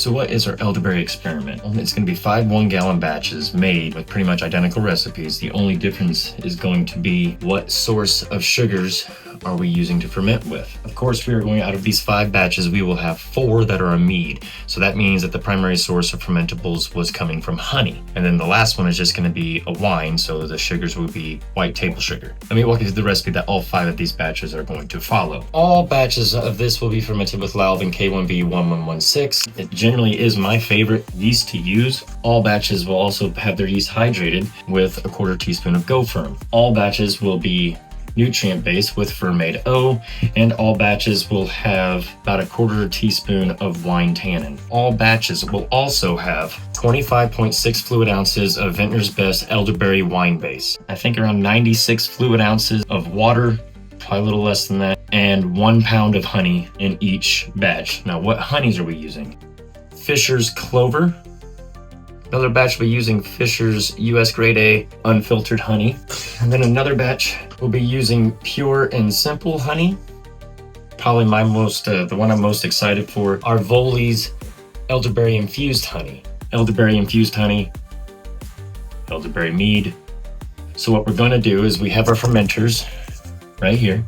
So what is our elderberry experiment? Well, it's going to be 5 1-gallon batches made with pretty much identical recipes. The only difference is going to be what source of sugars are we using to ferment with. Of course, we are going out of these 5 batches, we will have 4 that are a mead. So that means that the primary source of fermentables was coming from honey. And then the last one is just going to be a wine, so the sugars will be white table sugar. Let me walk you through the recipe that all 5 of these batches are going to follow. All batches of this will be fermented with Lalvin K1V-1116. It generally is my favorite yeast to use. All batches will also have their yeast hydrated with a 1/4 teaspoon of GoFerm. All batches will be nutrient based with Fermaid O, and all batches will have about a 1/4 teaspoon of Wine Tannin. All batches will also have 25.6 fluid ounces of Vintners Best Elderberry wine base. I think around 96 fluid ounces of water, probably a little less than that, and 1 pound of honey in each batch. Now, what honeys are we using? Fisher's Clover. Another batch will be using Fisher's US Grade A unfiltered honey. And then another batch will be using Pure and Simple honey. Probably the one I'm most excited for, are Voley's Elderberry Infused honey. Elderberry Infused honey, Elderberry Mead. So what we're going to do is we have our fermenters right here.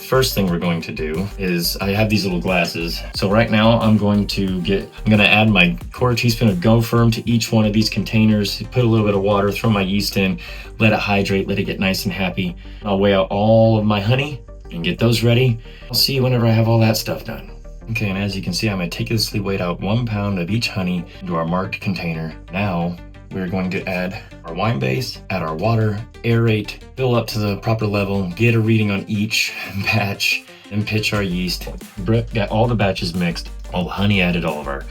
First thing we're going to do is, I have these little glasses. So right now I'm going to add my 1/4 teaspoon of GoFerm to each one of these containers, put a little bit of water, throw my yeast in, let it hydrate, let it get nice and happy. I'll weigh out all of my honey and get those ready. I'll see you whenever I have all that stuff done. Okay, and as you can see, I meticulously weighed out 1 pound of each honey into our marked container. Now we're going to add our wine base, add our water, aerate, fill up to the proper level, get a reading on each batch, and pitch our yeast. Got all the batches mixed, all the honey added, all of our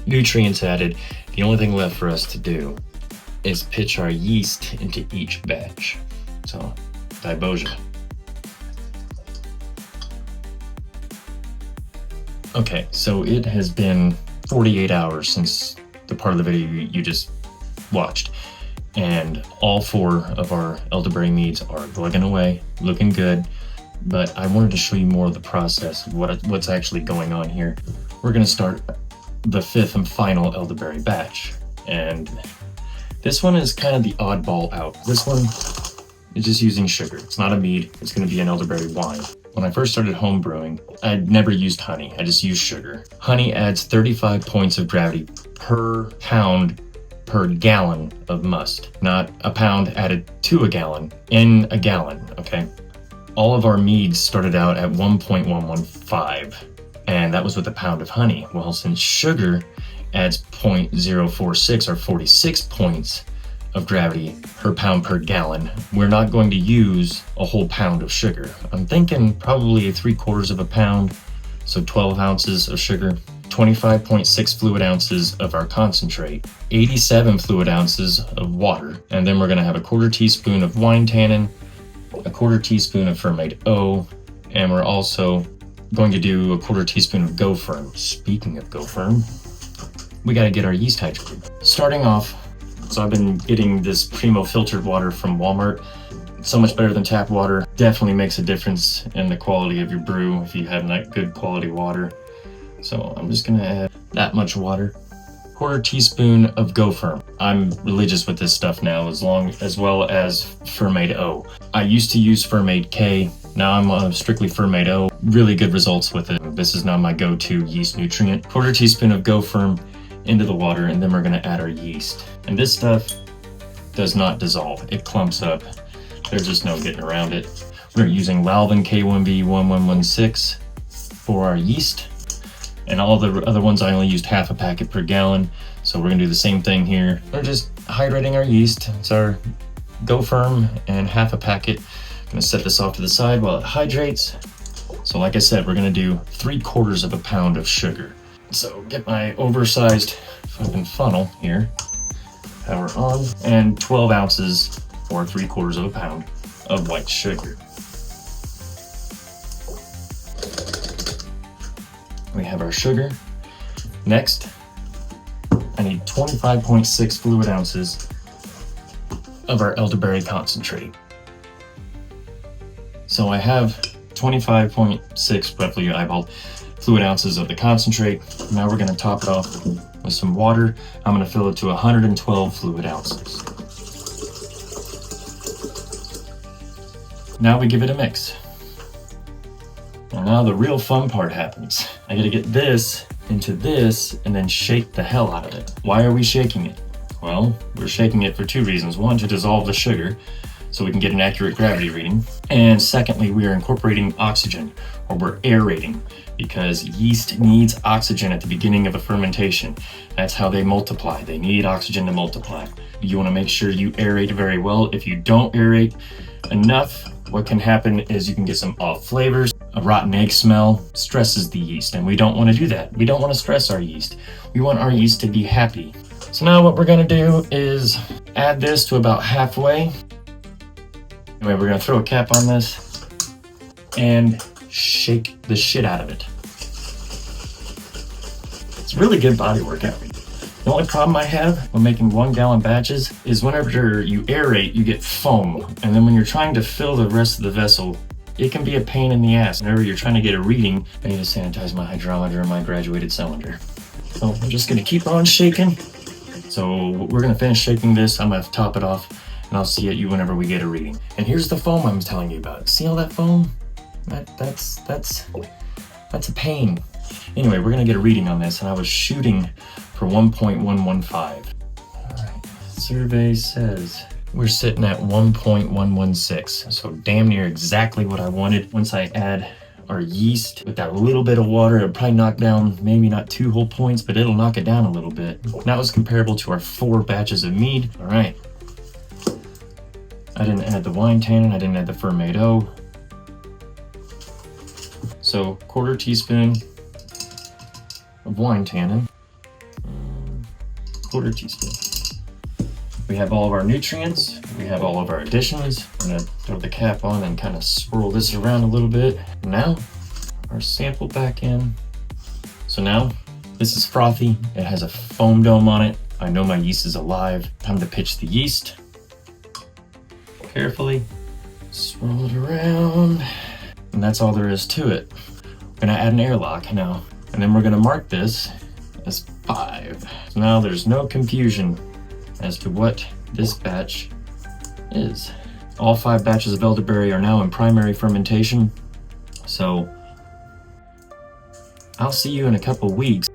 nutrients added. The only thing left for us to do is pitch our yeast into each batch. So, Dibosia. Okay, so it has been 48 hours since the part of the video you just watched, and all 4 of our elderberry meads are glugging away, looking good. But I wanted to show you more of the process of what's actually going on here. We're going to start the 5th and final elderberry batch, and this one is kind of the oddball out. This one is just using sugar. It's not a mead, it's going to be an elderberry wine. When I first started home brewing, I'd never used honey, I just used sugar. Honey adds 35 points of gravity per pound per gallon of must, not a pound added to a gallon in a gallon, okay? All of our meads started out at 1.115, and that was with a pound of honey. Well, since sugar adds 0.046 or 46 points of gravity per pound per gallon, we're not going to use a whole pound of sugar. I'm thinking probably 3/4 of a pound, so 12 ounces of sugar. 25.6 fluid ounces of our concentrate, 87 fluid ounces of water, and then we're going to have a 1/4 teaspoon of wine tannin, a 1/4 teaspoon of Fermaid O, and we're also going to do a 1/4 teaspoon of GoFerm. Speaking of GoFerm, we got to get our yeast hydrated. Starting off, so I've been getting this Primo filtered water from Walmart. It's so much better than tap water. Definitely makes a difference in the quality of your brew if you have that good quality water. So I'm just gonna add that much water. 1/4 teaspoon of GoFerm. I'm religious with this stuff now, as well as Fermaid O. I used to use Fermaid K, now I'm strictly Fermaid O. Really good results with it. This is now my go-to yeast nutrient. 1/4 teaspoon of GoFerm into the water, and then we're gonna add our yeast. And this stuff does not dissolve, it clumps up. There's just no getting around it. We're using Lalvin K1V-1116 for our yeast. And all the other ones, I only used half a packet per gallon. So we're gonna do the same thing here. We're just hydrating our yeast. It's our GoFerm and half a packet. I'm gonna set this off to the side while it hydrates. So like I said, we're gonna do 3/4 of a pound of sugar. So get my oversized fucking funnel here, power on, and 12 ounces or 3/4 of a pound of white sugar. We have our sugar. Next, I need 25.6 fluid ounces of our elderberry concentrate. So I have 25.6, roughly eyeballed, fluid ounces of the concentrate. Now we're gonna top it off with some water. I'm gonna fill it to 112 fluid ounces. Now we give it a mix. And now the real fun part happens. I gotta get this into this and then shake the hell out of it. Why are we shaking it? Well, we're shaking it for two reasons. One, to dissolve the sugar so we can get an accurate gravity reading. And secondly, we are incorporating oxygen, or we're aerating, because yeast needs oxygen at the beginning of a fermentation. That's how they multiply. They need oxygen to multiply. You wanna make sure you aerate very well. If you don't aerate enough, what can happen is you can get some off flavors. A rotten egg smell stresses the yeast, and we don't want to do that. We don't want to stress our yeast. We want our yeast to be happy. So now what we're going to do is add this to about halfway. Anyway, we're going to throw a cap on this and shake the shit out of it. It's a really good body workout. The only problem I have when making 1 gallon batches is whenever you aerate, you get foam. And then when you're trying to fill the rest of the vessel, it can be a pain in the ass. Whenever you're trying to get a reading, I need to sanitize my hydrometer and my graduated cylinder. So I'm just gonna keep on shaking. So we're gonna finish shaking this. I'm gonna top it off and I'll see you whenever we get a reading. And here's the foam I'm telling you about. See all that foam? That's a pain. Anyway, we're gonna get a reading on this, and I was shooting for 1.115. All right, survey says we're sitting at 1.116, so damn near exactly what I wanted. Once I add our yeast with that little bit of water, it'll probably knock down, maybe not 2 whole points, but it'll knock it down a little bit. That was comparable to our 4 batches of mead. All right. I didn't add the wine tannin, I didn't add the Fermaid. So 1/4 teaspoon of wine tannin, 1/4 teaspoon. We have all of our nutrients, we have all of our additions. I'm gonna throw the cap on and kind of swirl this around a little bit. Now, our sample back in. So now, this is frothy, it has a foam dome on it. I know my yeast is alive. Time to pitch the yeast. Carefully, swirl it around. And that's all there is to it. We're gonna add an airlock now. And then we're gonna mark this as 5. So now there's no confusion as to what this batch is. All 5 batches of elderberry are now in primary fermentation. So I'll see you in a couple weeks